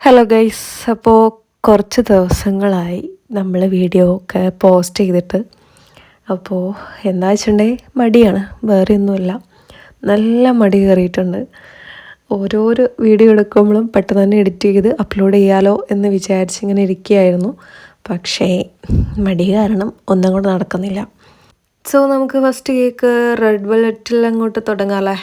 Hello guys, അപ്പോൾ കുറച്ച് ദിവസങ്ങളായി നമ്മൾ വീഡിയോ ഒക്കെ പോസ്റ്റ് ചെയ്തിട്ട്. അപ്പോൾ എന്താ വെച്ചിട്ടുണ്ടെങ്കിൽ മടിയാണ്, വേറെ ഒന്നുമില്ല. നല്ല മടി കയറിയിട്ടുണ്ട്. ഓരോരോ വീഡിയോ എടുക്കുമ്പോഴും പെട്ടെന്ന് തന്നെ എഡിറ്റ് ചെയ്ത് അപ്ലോഡ് ചെയ്യാലോ എന്ന് വിചാരിച്ചിങ്ങനെ ഇരിക്കുകയായിരുന്നു. പക്ഷേ മടി കാരണം ഒന്നും കൂടെ നടക്കുന്നില്ല. സോ നമുക്ക് ഫസ്റ്റ് കേക്ക് റെഡ് വെൽവെറ്റിൽ അങ്ങോട്ട് തുടങ്ങാമല്ലേ.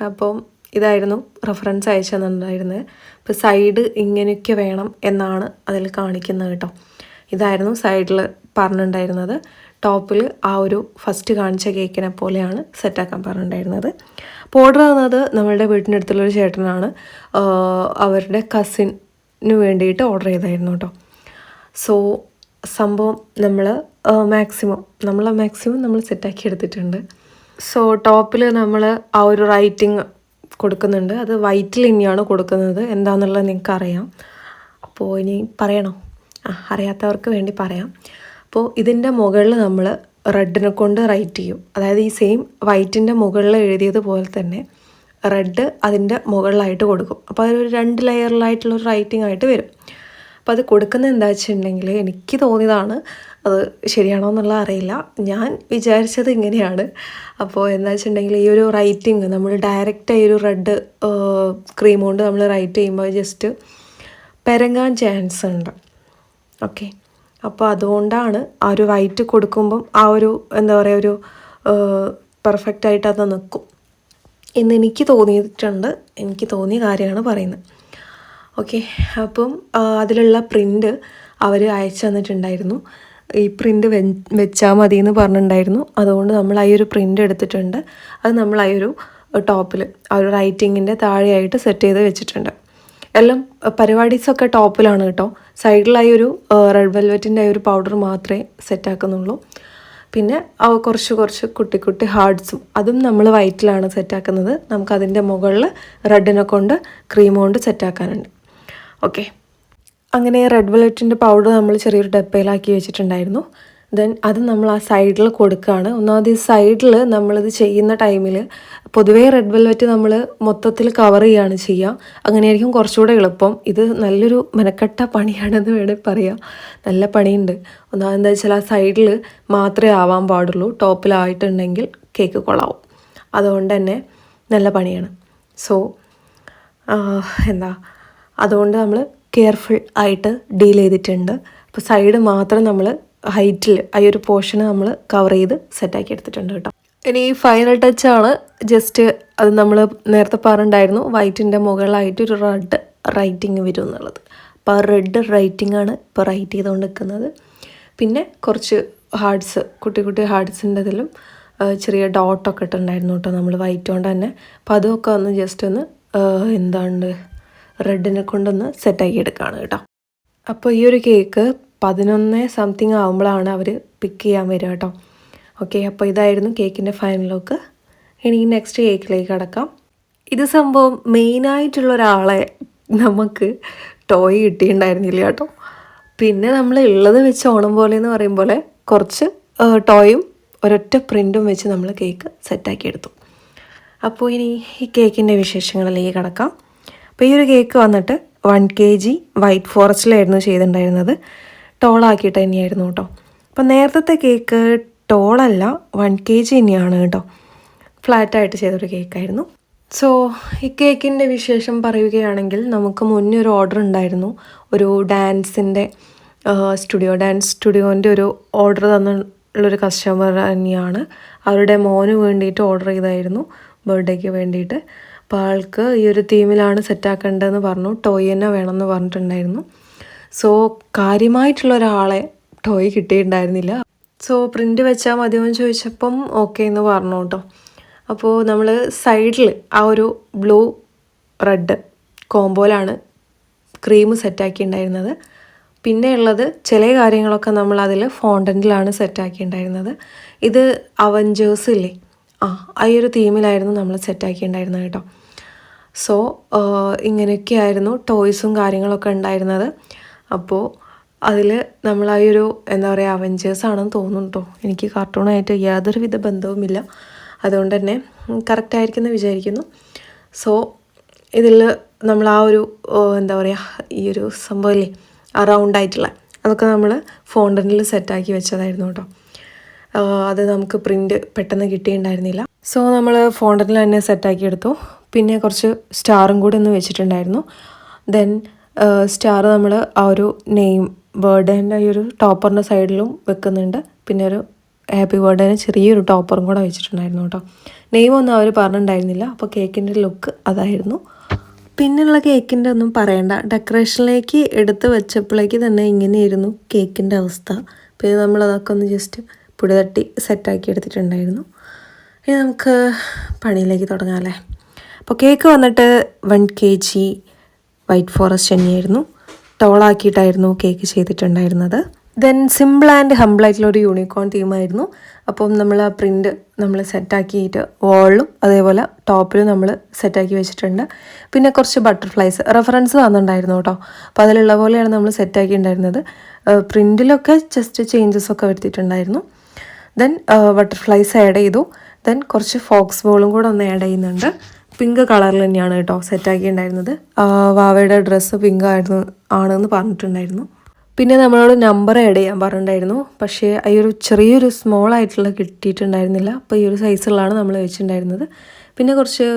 അപ്പം ഇതായിരുന്നു റെഫറൻസ് അയച്ചു തന്നിട്ടുണ്ടായിരുന്നത്. ഇപ്പോൾ സൈഡ് ഇങ്ങനെയൊക്കെ വേണം എന്നാണ് അതിൽ കാണിക്കുന്നത് കേട്ടോ. ഇതായിരുന്നു സൈഡിൽ പറഞ്ഞിട്ടുണ്ടായിരുന്നത്. ടോപ്പിൽ ആ ഒരു ഫസ്റ്റ് കാണിച്ച കേക്കിനെ പോലെയാണ് സെറ്റാക്കാൻ പറഞ്ഞിട്ടുണ്ടായിരുന്നത്. അപ്പോൾ ഓർഡർ തന്നത് നമ്മളുടെ വീടിൻ്റെ അടുത്തുള്ളൊരു ചേട്ടനാണ്. അവരുടെ കസിന് വേണ്ടിയിട്ട് ഓർഡർ ചെയ്തായിരുന്നു കേട്ടോ. സോ സംഭവം നമ്മൾ മാക്സിമം നമ്മൾ സെറ്റാക്കി എടുത്തിട്ടുണ്ട്. സോ ടോപ്പിൽ നമ്മൾ ആ ഒരു റൈറ്റിംഗ് കൊടുക്കുന്നുണ്ട്. അത് വൈറ്റിൽ ഇനിയാണ് കൊടുക്കുന്നത്. എന്താണെന്നുള്ളത് നിങ്ങൾക്ക് അറിയാം. അപ്പോൾ ഇനി പറയണോ? അറിയാത്തവർക്ക് വേണ്ടി പറയാം. അപ്പോൾ ഇതിൻ്റെ മുകളിൽ നമ്മൾ റെഡിനെ കൊണ്ട് റൈറ്റ് ചെയ്യും. അതായത് ഈ സെയിം വൈറ്റിൻ്റെ മുകളിൽ എഴുതിയതുപോലെ തന്നെ റെഡ് അതിൻ്റെ മുകളിലായിട്ട് കൊടുക്കും. അപ്പോൾ അതൊരു 2 ലെയറിലായിട്ടുള്ളൊരു റൈറ്റിംഗ് ആയിട്ട് വരും. അപ്പോൾ അത് കൊടുക്കുന്നത് എന്താ വെച്ചിട്ടുണ്ടെങ്കിൽ, എനിക്ക് തോന്നിയതാണ്, അത് ശരിയാണോ എന്നുള്ളത് അറിയില്ല. ഞാൻ വിചാരിച്ചത് ഇങ്ങനെയാണ്. അപ്പോൾ എന്താ വെച്ചിട്ടുണ്ടെങ്കിൽ ഈ ഒരു റൈറ്റിങ് നമ്മൾ ഡയറക്റ്റായി ഒരു റെഡ് ക്രീം കൊണ്ട് നമ്മൾ റൈറ്റ് ചെയ്യുമ്പോൾ ജസ്റ്റ് പെരങ്ങാൻ ചാൻസ് ഉണ്ട്. ഓക്കെ, അപ്പോൾ അതുകൊണ്ടാണ് ആ ഒരു വൈറ്റ് കൊടുക്കുമ്പം ആ ഒരു എന്താ പറയുക, ഒരു പെർഫെക്റ്റായിട്ട് അത് നിൽക്കും എന്ന് എനിക്ക് തോന്നിയിട്ടുണ്ട്. എനിക്ക് തോന്നിയ കാര്യമാണ് പറയുന്നത്. ഓക്കെ, അപ്പം അതിലുള്ള പ്രിൻ്റ് അവർ അയച്ചു തന്നിട്ടുണ്ടായിരുന്നു. ഈ പ്രിൻ്റ് വെച്ചാൽ മതി എന്ന് പറഞ്ഞിട്ടുണ്ടായിരുന്നു. അതുകൊണ്ട് നമ്മൾ ആ ഒരു പ്രിൻ്റ് എടുത്തിട്ടുണ്ട്. അത് നമ്മൾ ആ ഒരു ടോപ്പിൽ ആ ഒരു റൈറ്റിങ്ങിൻ്റെ താഴെയായിട്ട് സെറ്റ് ചെയ്ത് വെച്ചിട്ടുണ്ട്. എല്ലാം പരിപാടീസൊക്കെ ടോപ്പിലാണ് കേട്ടോ. സൈഡിലായി ഒരു റെഡ് വെൽവെറ്റിൻ്റെ ആ ഒരു പൗഡർ മാത്രമേ സെറ്റാക്കുന്നുള്ളൂ. പിന്നെ കുറച്ച് കുട്ടി ഹാർട്സും അതും നമ്മൾ വൈറ്റിലാണ് സെറ്റാക്കുന്നത്. നമുക്കതിൻ്റെ മുകളിൽ റെഡിനെ കൊണ്ട് ക്രീം കൊണ്ട് സെറ്റാക്കാനുണ്ട്. ഓക്കെ, അങ്ങനെ റെഡ് വെൽവെറ്റിൻ്റെ പൗഡർ നമ്മൾ ചെറിയൊരു ഡപ്പയിലാക്കി വെച്ചിട്ടുണ്ടായിരുന്നു. ദെൻ അത് നമ്മൾ ആ സൈഡിൽ കൊടുക്കുകയാണ്. ഒന്നാമത് ഈ സൈഡിൽ നമ്മളിത് ചെയ്യുന്ന ടൈമിൽ പൊതുവേ റെഡ് വെൽവെറ്റ് നമ്മൾ മൊത്തത്തിൽ കവർ ചെയ്യുകയാണ് ചെയ്യുക. അങ്ങനെയായിരിക്കും കുറച്ചുകൂടെ എളുപ്പം. ഇത് നല്ലൊരു മെനക്കെട്ട പണിയാണെന്ന് വേണമെങ്കിൽ പറയാം. നല്ല പണിയുണ്ട്. ഒന്നാമത് എന്താ വെച്ചാൽ ആ സൈഡിൽ മാത്രമേ ആവാൻ പാടുള്ളൂ. ടോപ്പിലായിട്ടുണ്ടെങ്കിൽ കേക്ക് കൊള്ളാവും. അതുകൊണ്ട് തന്നെ നല്ല പണിയാണ്. സോ അതുകൊണ്ട് നമ്മൾ കെയർഫുൾ ആയിട്ട് ഡീൽ ചെയ്തിട്ടുണ്ട്. അപ്പോൾ സൈഡ് മാത്രം നമ്മൾ ഹൈറ്റിൽ ആ ഒരു പോർഷന് നമ്മൾ കവർ ചെയ്ത് സെറ്റാക്കി എടുത്തിട്ടുണ്ട് കേട്ടോ. ഇനി ഫൈനൽ ടച്ചാണ്. ജസ്റ്റ് അത് നമ്മൾ നേരത്തെ പറഞ്ഞിട്ടുണ്ടായിരുന്നു വൈറ്റിൻ്റെ മുകളിലായിട്ട് ഒരു റെഡ് റൈറ്റിങ് വരും എന്നുള്ളത്. അപ്പോൾ ആ റെഡ് റൈറ്റിംഗ് ആണ് ഇപ്പോൾ റൈറ്റ് ചെയ്തുകൊണ്ട് നിൽക്കുന്നത്. പിന്നെ കുറച്ച് ഹാർട്സ്, കുട്ടി ഹാർട്സിൻ്റെ ഇതിലും ചെറിയ ഡോട്ടൊക്കെ ഇട്ടുണ്ടായിരുന്നു കേട്ടോ നമ്മൾ വൈറ്റ് കൊണ്ട് തന്നെ. അപ്പോൾ അതൊക്കെ ഒന്ന് ജസ്റ്റ് ഒന്ന് റെഡിനെ കൊണ്ടൊന്ന് സെറ്റാക്കി എടുക്കുകയാണ് കേട്ടോ. അപ്പോൾ ഈ ഒരു കേക്ക് 11 സംതിങ് ആകുമ്പോഴാണ് അവർ പിക്ക് ചെയ്യാൻ വരിക കേട്ടോ. ഓക്കെ, അപ്പോൾ ഇതായിരുന്നു കേക്കിൻ്റെ ഫൈനൽ ലുക്ക്. ഇനി നെക്സ്റ്റ് കേക്കിലേക്ക് കടക്കാം. ഇത് സംഭവം മെയിനായിട്ടുള്ള ഒരാളെ നമുക്ക് ടോയ് കിട്ടിയിട്ടുണ്ടായിരുന്നില്ല കേട്ടോ. പിന്നെ നമ്മൾ ഉള്ളത് വെച്ച് ഓണം പോലെ എന്ന് പറയും പോലെ കുറച്ച് ടോയും ഒരൊറ്റ പ്രിൻറ്റും വെച്ച് നമ്മൾ കേക്ക് സെറ്റാക്കി എടുത്തു. അപ്പോൾ ഇനി ഈ കേക്കിൻ്റെ വിശേഷങ്ങളിലേക്ക് കടക്കാം. അപ്പോൾ ഈ ഒരു കേക്ക് വന്നിട്ട് 1 kg വൈറ്റ് ഫോറസ്റ്റിലായിരുന്നു ചെയ്തിട്ടുണ്ടായിരുന്നത്. ടോളാക്കിയിട്ട് തന്നെയായിരുന്നു കേട്ടോ. അപ്പോൾ നേരത്തെ കേക്ക് ടോളല്ല, 1 kg തന്നെയാണ് കേട്ടോ. ഫ്ലാറ്റായിട്ട് ചെയ്തൊരു കേക്കായിരുന്നു. സോ ഈ കേക്കിൻ്റെ വിശേഷം പറയുകയാണെങ്കിൽ, നമുക്ക് മുന്നേ ഒരു ഓർഡർ ഉണ്ടായിരുന്നു. ഒരു ഡാൻസ് സ്റ്റുഡിയോൻ്റെ ഒരു ഓർഡർ തന്നുള്ളൊരു കസ്റ്റമർ തന്നെയാണ്. അവരുടെ മോന് വേണ്ടിയിട്ട് ഓർഡർ ചെയ്തായിരുന്നു, ബർത്ത്ഡേക്ക് വേണ്ടിയിട്ട്. അപ്പോൾ ആൾക്ക് ഈ ഒരു തീമിലാണ് സെറ്റാക്കേണ്ടതെന്ന് പറഞ്ഞു. ടോയ് തന്നെ വേണമെന്ന് പറഞ്ഞിട്ടുണ്ടായിരുന്നു. സോ കാര്യമായിട്ടുള്ള ഒരാളെ ടോയ് കിട്ടിയിട്ടുണ്ടായിരുന്നില്ല. സോ പ്രിൻ്റ് വെച്ചാൽ മതിയോ എന്ന് ചോദിച്ചപ്പം ഓക്കെ എന്ന് പറഞ്ഞു കേട്ടോ. അപ്പോൾ നമ്മൾ സൈഡിൽ ആ ഒരു ബ്ലൂ റെഡ് കോംബോയിലാണ് ക്രീം സെറ്റാക്കിയിട്ടുണ്ടായിരുന്നത്. പിന്നെ ഉള്ളത് ചില കാര്യങ്ങളൊക്കെ നമ്മൾ അതിൽ ഫോണ്ടൻറ്റിലാണ് സെറ്റാക്കിയിട്ടുണ്ടായിരുന്നത്. ഇത് അവഞ്ചേഴ്സ് ഇല്ലേ, ആ ഒരു തീമിലായിരുന്നു നമ്മൾ സെറ്റാക്കിയിട്ടുണ്ടായിരുന്നത് കേട്ടോ. സോ ഇങ്ങനെയൊക്കെയായിരുന്നു ടോയ്സും കാര്യങ്ങളൊക്കെ ഉണ്ടായിരുന്നത്. അപ്പോൾ അതിൽ നമ്മൾ ആ ഒരു എന്താ പറയുക, അവഞ്ചേഴ്സ് ആണെന്ന് തോന്നുന്നു കേട്ടോ. എനിക്ക് കാർട്ടൂണായിട്ട് യാതൊരുവിധ ബന്ധവുമില്ല. അതുകൊണ്ട് തന്നെ കറക്റ്റായിരിക്കുമെന്ന് വിചാരിക്കുന്നു. സോ ഇതിൽ നമ്മൾ ആ ഒരു എന്താ പറയുക ഈ ഒരു സംഭവമില്ലേ ആ റൗണ്ടായിട്ടുള്ള അതൊക്കെ നമ്മൾ ഫോണ്ടനിൽ സെറ്റാക്കി വെച്ചതായിരുന്നു കേട്ടോ. അത് നമുക്ക് പ്രിൻ്റ് പെട്ടെന്ന് കിട്ടിയിട്ടുണ്ടായിരുന്നില്ല. സോ നമ്മൾ ഫോണ്ടനിൽ തന്നെ സെറ്റാക്കി എടുത്തു. പിന്നെ കുറച്ച് സ്റ്റാറും കൂടി ഒന്ന് വെച്ചിട്ടുണ്ടായിരുന്നു. ദെൻ സ്റ്റാർ നമ്മൾ ആ ഒരു നെയിം ബർത്ത്ഡേൻ്റെ ഈ ഒരു ടോപ്പറിൻ്റെ സൈഡിലും വെക്കുന്നുണ്ട്. പിന്നെ ഒരു ഹാപ്പി ബർത്ത്ഡേന് ചെറിയൊരു ടോപ്പറും കൂടെ വെച്ചിട്ടുണ്ടായിരുന്നു കേട്ടോ. നെയിമൊന്നും അവർ പറഞ്ഞിട്ടുണ്ടായിരുന്നില്ല. അപ്പോൾ കേക്കിൻ്റെ ലുക്ക് അതായിരുന്നു. പിന്നെയുള്ള കേക്കിൻ്റെ ഒന്നും പറയണ്ട, ഡെക്കറേഷനിലേക്ക് എടുത്ത് വെച്ചപ്പോഴേക്ക് തന്നെ ഇങ്ങനെയായിരുന്നു കേക്കിൻ്റെ അവസ്ഥ. പിന്നെ നമ്മളതൊക്കെ ഒന്ന് ജസ്റ്റ് പൊടി തട്ടി സെറ്റാക്കി എടുത്തിട്ടുണ്ടായിരുന്നു. ഇനി നമുക്ക് പണിയിലേക്ക് തുടങ്ങാം അല്ലേ. അപ്പോൾ കേക്ക് വന്നിട്ട് 1 kg വൈറ്റ് ഫോറസ്റ്റ് തന്നെയായിരുന്നു. ടോളാക്കിയിട്ടായിരുന്നു കേക്ക് ചെയ്തിട്ടുണ്ടായിരുന്നത്. ദെൻ സിമ്പിൾ ആൻഡ് ഹംബിളായിട്ടുള്ളൊരു യൂണിക്കോൺ തീമായിരുന്നു. അപ്പം നമ്മൾ ആ പ്രിൻ്റ് നമ്മൾ സെറ്റാക്കിയിട്ട് വാളിലും അതേപോലെ ടോപ്പിലും നമ്മൾ സെറ്റാക്കി വെച്ചിട്ടുണ്ട്. പിന്നെ കുറച്ച് ബട്ടർഫ്ലൈസ് റെഫറൻസ് തന്നിട്ടുണ്ടായിരുന്നു കേട്ടോ. അപ്പോൾ അതിലുള്ള പോലെയാണ് നമ്മൾ സെറ്റാക്കിയിട്ടുണ്ടായിരുന്നത്. പ്രിൻറ്റിലൊക്കെ ജസ്റ്റ് ചേഞ്ചസ് ഒക്കെ വരുത്തിയിട്ടുണ്ടായിരുന്നു. ദെൻ ബട്ടർഫ്ലൈസ് ആഡ് ചെയ്തു. ദെൻ കുറച്ച് ഫോക്സ് ബോളും കൂടെ ഒന്ന് ആഡ് ചെയ്യുന്നുണ്ട്. പിങ്ക് കളറിൽ തന്നെയാണ് കേട്ടോ സെറ്റാക്കിയിട്ടുണ്ടായിരുന്നത്. വാവയുടെ ഡ്രസ്സ് പിങ്ക് ആണെന്ന് പറഞ്ഞിട്ടുണ്ടായിരുന്നു. പിന്നെ നമ്മളോട് നമ്പർ ആഡ് ചെയ്യാൻ പറഞ്ഞിട്ടുണ്ടായിരുന്നു. പക്ഷേ ഈ ഒരു ചെറിയൊരു സ്മോൾ ആയിട്ടുള്ള കിട്ടിയിട്ടുണ്ടായിരുന്നില്ല. അപ്പോൾ ഈ ഒരു സൈസുള്ളതാണ് നമ്മൾ വെച്ചിട്ടുണ്ടായിരുന്നത്. പിന്നെ കുറച്ച്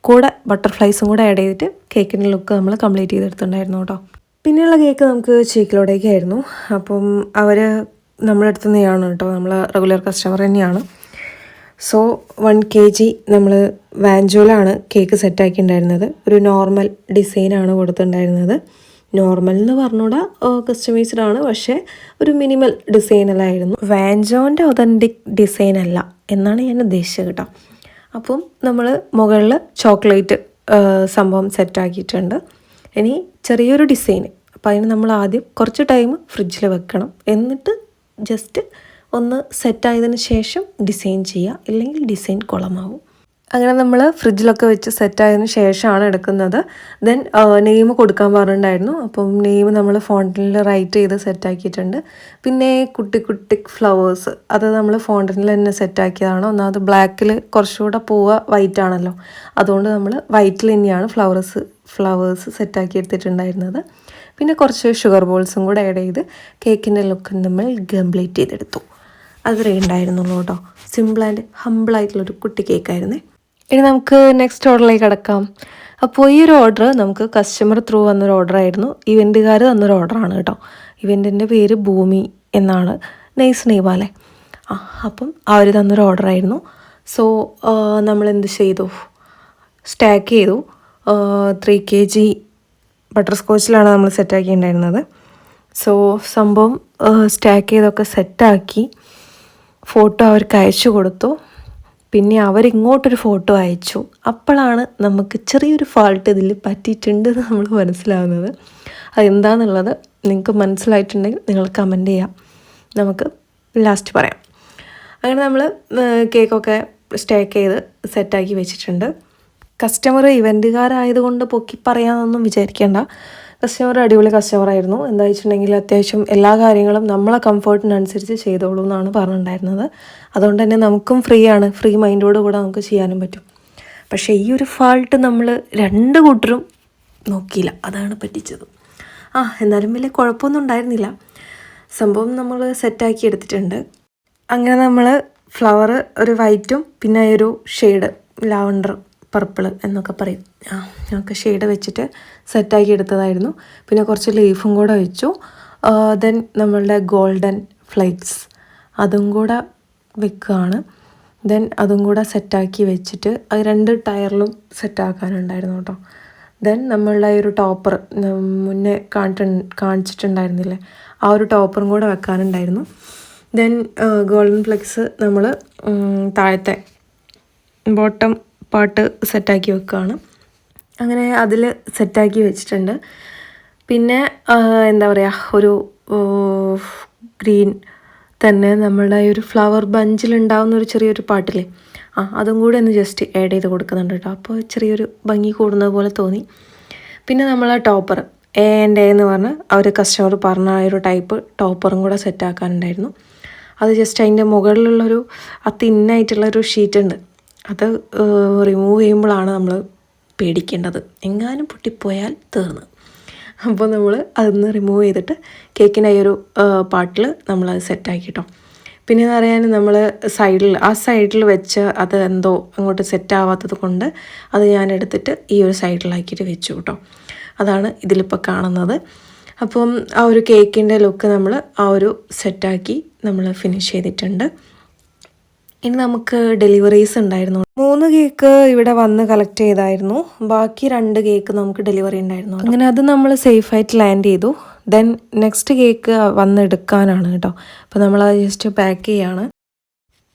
കൂടെ ബട്ടർഫ്ലൈസും കൂടെ ആഡ് ചെയ്തിട്ട് കേക്കിൻ്റെ ലുക്ക് നമ്മൾ കംപ്ലീറ്റ് ചെയ്തെടുത്തിട്ടുണ്ടായിരുന്നു കേട്ടോ. പിന്നെയുള്ള കേക്ക് നമുക്ക് ചീക്കിലോടേക്കായിരുന്നു. അപ്പം അവർ നമ്മുടെ അടുത്ത് തന്നെയാണ് കേട്ടോ, നമ്മൾ റെഗുലർ കസ്റ്റമർ തന്നെയാണ്. സോ 1 kg നമ്മൾ വാഞ്ചോലാണ് കേക്ക് സെറ്റാക്കിയിട്ടുണ്ടായിരുന്നത്. ഒരു നോർമൽ ഡിസൈനാണ് കൊടുത്തിട്ടുണ്ടായിരുന്നത്. നോർമൽ എന്ന് പറഞ്ഞുകൂടാ, കസ്റ്റമൈസ്ഡ് ആണ്, പക്ഷേ ഒരു മിനിമൽ ഡിസൈനിലായിരുന്നു. വാഞ്ചോൻ്റെ ഒതൻറ്റിക് ഡിസൈൻ അല്ല എന്നാണ് ഞാൻ ഉദ്ദേശിച്ചത് കേട്ടോ. അപ്പം നമ്മൾ മുകളിൽ ചോക്ലേറ്റ് സംഭവം സെറ്റാക്കിയിട്ടുണ്ട്. ഇനി ചെറിയൊരു ഡിസൈൻ. അപ്പോൾ അതിന് നമ്മൾ ആദ്യം കുറച്ച് ടൈം ഫ്രിഡ്ജിൽ വെക്കണം. എന്നിട്ട് ജസ്റ്റ് ഒന്ന് സെറ്റായതിന് ശേഷം ഡിസൈൻ ചെയ്യുക, ഇല്ലെങ്കിൽ ഡിസൈൻ കുളമാവും. അങ്ങനെ നമ്മൾ ഫ്രിഡ്ജിലൊക്കെ വെച്ച് സെറ്റായതിനു ശേഷമാണ് എടുക്കുന്നത്. ദെൻ നെയിം കൊടുക്കാൻ പറഞ്ഞിട്ടുണ്ടായിരുന്നു. അപ്പം നെയിം നമ്മൾ ഫോണ്ടനിൽ റൈറ്റ് ചെയ്ത് സെറ്റാക്കിയിട്ടുണ്ട്. പിന്നെ കുട്ടി കുട്ടി ഫ്ലവേഴ്സ് അത് നമ്മൾ ഫോണ്ടനിൽ തന്നെ സെറ്റാക്കിയതാണ്. ഒന്നാമത് ബ്ലാക്കിൽ കുറച്ചുകൂടെ പൂവ് വൈറ്റ് ആണല്ലോ, അതുകൊണ്ട് നമ്മൾ വൈറ്റിൽ തന്നെയാണ് ഫ്ലവേഴ്സ് സെറ്റാക്കി എടുത്തിട്ടുണ്ടായിരുന്നത്. പിന്നെ കുറച്ച് ഷുഗർ ബോൾസും കൂടെ ആഡ് ചെയ്ത് കേക്കിൻ്റെ ലുക്ക് നമ്മൾ കംപ്ലീറ്റ് ചെയ്തെടുത്തു. അത്രേ ഉണ്ടായിരുന്നുള്ളൂ കേട്ടോ. സിമ്പിൾ ആൻഡ് ഹംബിളായിട്ടുള്ളൊരു കുട്ടി കേക്കായിരുന്നേ. ഇനി നമുക്ക് നെക്സ്റ്റ് ഓർഡറിലേക്ക് കിടക്കാം. അപ്പോൾ ഈ ഒരു ഓർഡർ നമുക്ക് കസ്റ്റമർ ത്രൂ വന്നൊരു ഓർഡറായിരുന്നു. ഇവൻറ്റുകാർ തന്നൊരു ഓർഡറാണ് കേട്ടോ. ഇവൻറ്റിൻ്റെ പേര് ഭൂമി എന്നാണ്. നൈസ് നെയ്മ് അല്ലേ. അപ്പം അവർ തന്നൊരു ഓർഡറായിരുന്നു. സോ നമ്മൾ എന്ത് ചെയ്തു, സ്റ്റാക്ക് ചെയ്തു. 3 kg ബട്ടർ സ്കോച്ചിലാണ് നമ്മൾ സെറ്റാക്കിയിട്ടുണ്ടായിരുന്നത്. സോ സംഭവം സ്റ്റാക്ക് ചെയ്തൊക്കെ സെറ്റാക്കി ഫോട്ടോ അവർക്ക് അയച്ചു കൊടുത്തു. പിന്നെ അവരിങ്ങോട്ടൊരു ഫോട്ടോ അയച്ചു. അപ്പോഴാണ് നമുക്ക് ചെറിയൊരു ഫാൾട്ട് ഇതിൽ പറ്റിയിട്ടുണ്ടെന്ന് നമ്മൾ മനസ്സിലാവുന്നത്. അതെന്താണെന്നുള്ളത് നിങ്ങൾക്ക് മനസ്സിലായിട്ടുണ്ടെങ്കിൽ നിങ്ങൾ കമൻറ്റ് ചെയ്യാം, നമുക്ക് ലാസ്റ്റ് പറയാം. അങ്ങനെ നമ്മൾ കേക്കൊക്കെ സ്റ്റാക്ക് ചെയ്ത് സെറ്റാക്കി വെച്ചിട്ടുണ്ട്. കസ്റ്റമർ ഇവൻറ്റുകാരായതുകൊണ്ട് പൊക്കി പറയാമെന്നൊന്നും വിചാരിക്കേണ്ട. കസ്റ്റമർ അടിപൊളി കസ്റ്റമറായിരുന്നു. എന്താ വെച്ചിട്ടുണ്ടെങ്കിൽ അത്യാവശ്യം എല്ലാ കാര്യങ്ങളും നമ്മളെ കംഫർട്ടിനനുസരിച്ച് ചെയ്തോളൂ എന്നാണ് പറഞ്ഞിട്ടുണ്ടായിരുന്നത്. അതുകൊണ്ട് തന്നെ നമുക്കും ഫ്രീ മൈൻഡോട് കൂടെ നമുക്ക് ചെയ്യാനും പറ്റും. പക്ഷേ ഈ ഒരു ഫാൾട്ട് നമ്മൾ 2 കൂട്ടരും നോക്കിയില്ല, അതാണ് പറ്റിച്ചത്. എന്നാലും വലിയ കുഴപ്പമൊന്നും ഉണ്ടായിരുന്നില്ല. സംഭവം നമ്മൾ സെറ്റാക്കി എടുത്തിട്ടുണ്ട്. അങ്ങനെ നമ്മൾ ഫ്ലവർ ഒരു വൈറ്റും പിന്നെ ഒരു ഷെയ്ഡ് ലാവണ്ടർ പർപ്പിൾ എന്നൊക്കെ പറയും, ഒക്കെ ഷെയ്ഡ് വെച്ചിട്ട് സെറ്റാക്കി എടുത്തതായിരുന്നു. പിന്നെ കുറച്ച് ലീഫും കൂടെ വെച്ചു. ദെൻ നമ്മളുടെ ഗോൾഡൻ ഫ്ലേക്സ് അതും കൂടെ വെക്കുകയാണ്. ദെൻ അതും കൂടെ സെറ്റാക്കി വെച്ചിട്ട് അത് 2 ടയറിലും സെറ്റാക്കാനുണ്ടായിരുന്നു കേട്ടോ. ദെൻ നമ്മളുടെ ഒരു ടോപ്പർ മുന്നേ കാണിച്ചിട്ടുണ്ടായിരുന്നില്ലേ, ആ ഒരു ടോപ്പറും കൂടെ വെക്കാനുണ്ടായിരുന്നു. ദെൻ ഗോൾഡൻ ഫ്ലെക്സ് നമ്മൾ താഴത്തെ ബോട്ടം പാട്ട് സെറ്റാക്കി വെക്കുകയാണ്. അങ്ങനെ അതിൽ സെറ്റാക്കി വെച്ചിട്ടുണ്ട്. പിന്നെ എന്താ പറയുക, ഒരു ഗ്രീൻ തന്നെ നമ്മളുടെ ഒരു ഫ്ലവർ ബഞ്ചിലുണ്ടാവുന്ന ഒരു ചെറിയൊരു പാട്ടില്ലേ, അതും കൂടി ഒന്ന് ജസ്റ്റ് ആഡ് ചെയ്ത് കൊടുക്കുന്നുണ്ട് കേട്ടോ. അപ്പോൾ ചെറിയൊരു ഭംഗി കൂടുന്നത് പോലെ തോന്നി. പിന്നെ നമ്മൾ ആ ടോപ്പർ എന്ന് പറഞ്ഞ് അവർ കസ്റ്റമർ പറഞ്ഞ ആ ഒരു ടൈപ്പ് ടോപ്പറും കൂടെ സെറ്റാക്കാനുണ്ടായിരുന്നു. അത് ജസ്റ്റ് അതിൻ്റെ മുകളിലുള്ളൊരു തിന്നായിട്ടുള്ളൊരു ഷീറ്റ് ഉണ്ട്, അത് റിമൂവ് ചെയ്യുമ്പോഴാണ് നമ്മൾ പേടിക്കേണ്ടത്. എങ്ങാനും പൊട്ടിപ്പോയാൽ തീർന്ന്. അപ്പോൾ നമ്മൾ അതൊന്ന് റിമൂവ് ചെയ്തിട്ട് കേക്കിൻ്റെ ഈ ഒരു പാർട്ടിൽ നമ്മളത് സെറ്റാക്കി കേട്ടോ. പിന്നെ എന്ന് പറയാൻ നമ്മൾ സൈഡിൽ വെച്ച് അത് എന്തോ അങ്ങോട്ട് സെറ്റാവാത്തത് കൊണ്ട് അത് ഞാൻ എടുത്തിട്ട് ഈ ഒരു സൈഡിലാക്കിയിട്ട് വെച്ചു കേട്ടോ. അതാണ് ഇതിലിപ്പോൾ കാണുന്നത്. അപ്പം ആ ഒരു കേക്കിൻ്റെ ലുക്ക് നമ്മൾ ആ ഒരു സെറ്റാക്കി നമ്മൾ ഫിനിഷ് ചെയ്തിട്ടുണ്ട്. ഇനി നമുക്ക് ഡെലിവറീസ് ഉണ്ടായിരുന്നു. 3 കേക്ക് ഇവിടെ വന്ന് കളക്ട് ചെയ്തായിരുന്നു. ബാക്കി 2 കേക്ക് നമുക്ക് ഡെലിവറി ഉണ്ടായിരുന്നു. അങ്ങനെ അത് നമ്മൾ സേഫായിട്ട് ലാൻഡ് ചെയ്തു. ദെൻ നെക്സ്റ്റ് കേക്ക് വന്നെടുക്കാനാണ് കേട്ടോ. അപ്പോൾ നമ്മളത് ജസ്റ്റ് പാക്ക് ചെയ്യാണ്.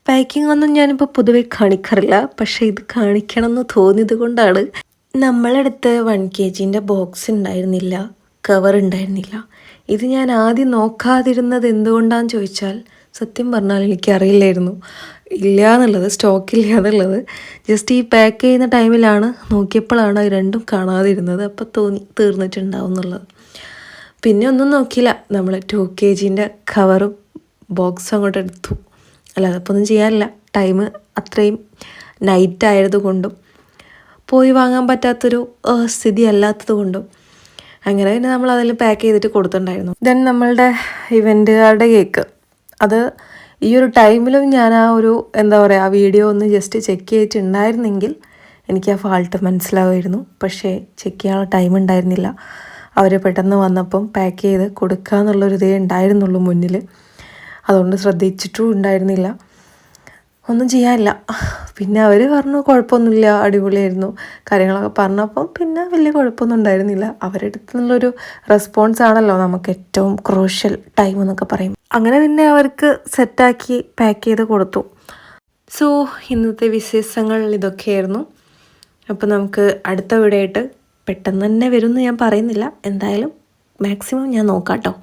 പാക്കിംഗ് ഒന്നും ഞാനിപ്പോൾ പൊതുവെ കാണിക്കാറില്ല, പക്ഷേ ഇത് കാണിക്കണം എന്ന് തോന്നിയത് കൊണ്ടാണ്. നമ്മളടുത്ത് 1 kg ബോക്സ് ഉണ്ടായിരുന്നില്ല, കവർ ഉണ്ടായിരുന്നില്ല. ഇത് ഞാൻ ആദ്യം നോക്കാതിരുന്നത് എന്തുകൊണ്ടാണെന്ന് ചോദിച്ചാൽ സത്യം പറഞ്ഞാൽ എനിക്കറിയില്ലായിരുന്നു ഇല്ല എന്നുള്ളത്, സ്റ്റോക്കില്ല എന്നുള്ളത്. ജസ്റ്റ് ഈ പാക്ക് ചെയ്യുന്ന ടൈമിലാണ് നോക്കിയപ്പോഴാണ് അത് രണ്ടും കാണാതിരുന്നത്. അപ്പോൾ തോന്നി തീർന്നിട്ടുണ്ടാവും എന്നുള്ളത്. പിന്നെ ഒന്നും നോക്കിയില്ല, നമ്മൾ 2 kg കവറും ബോക്സും അങ്ങോട്ട് എടുത്തു. അല്ല, അതപ്പോൾ ഒന്നും ചെയ്യാനില്ല. ടൈം അത്രയും നൈറ്റ് ആയതുകൊണ്ടും പോയി വാങ്ങാൻ പറ്റാത്തൊരു സ്ഥിതി അല്ലാത്തത് കൊണ്ടും അങ്ങനെ പിന്നെ നമ്മൾ അതിൽ പാക്ക് ചെയ്തിട്ട് കൊടുത്തിട്ടുണ്ടായിരുന്നു. ദെൻ നമ്മളുടെ ഇവൻറ്റുകാരുടെ കേക്ക്, അത് ഈ ഒരു ടൈമിലും ഞാൻ ആ ഒരു എന്താ പറയുക വീഡിയോ ഒന്ന് ജസ്റ്റ് ചെക്ക് ചെയ്തിട്ടുണ്ടായിരുന്നെങ്കിൽ എനിക്ക് ആ ഫാൾട്ട് മനസ്സിലാവുമായിരുന്നു. പക്ഷേ ചെക്ക് ചെയ്യാനുള്ള ടൈം ഉണ്ടായിരുന്നില്ല. അവർ പെട്ടെന്ന് വന്നപ്പം പാക്ക് ചെയ്ത് കൊടുക്കുക എന്നുള്ളൊരു ഇതേ ഉണ്ടായിരുന്നുള്ളൂ മുന്നിൽ. അതുകൊണ്ട് ശ്രദ്ധിച്ചിട്ടും ഉണ്ടായിരുന്നില്ല, ഒന്നും ചെയ്യാനില്ല. പിന്നെ അവർ പറഞ്ഞു കുഴപ്പമൊന്നുമില്ല, അടിപൊളിയായിരുന്നു കാര്യങ്ങളൊക്കെ പറഞ്ഞപ്പം പിന്നെ വലിയ കുഴപ്പമൊന്നും ഉണ്ടായിരുന്നില്ല. അവരുടെ അടുത്തുനിന്നുള്ളൊരു റെസ്പോൺസ് ആണല്ലോ നമുക്ക് ഏറ്റവും ക്രൂഷ്യൽ ടൈം എന്നൊക്കെ പറയും. അങ്ങനെ പിന്നെ അവർക്ക് സെറ്റാക്കി പാക്ക് ചെയ്ത് കൊടുത്തു. സോ ഇന്നത്തെ വിശേഷങ്ങൾ ഇതൊക്കെയായിരുന്നു. അപ്പോൾ നമുക്ക് അടുത്ത വീഡിയോ ആയിട്ട് പെട്ടെന്ന് തന്നെ വരുമെന്ന് ഞാൻ പറയുന്നില്ല, എന്തായാലും മാക്സിമം ഞാൻ നോക്കാം കേട്ടോ.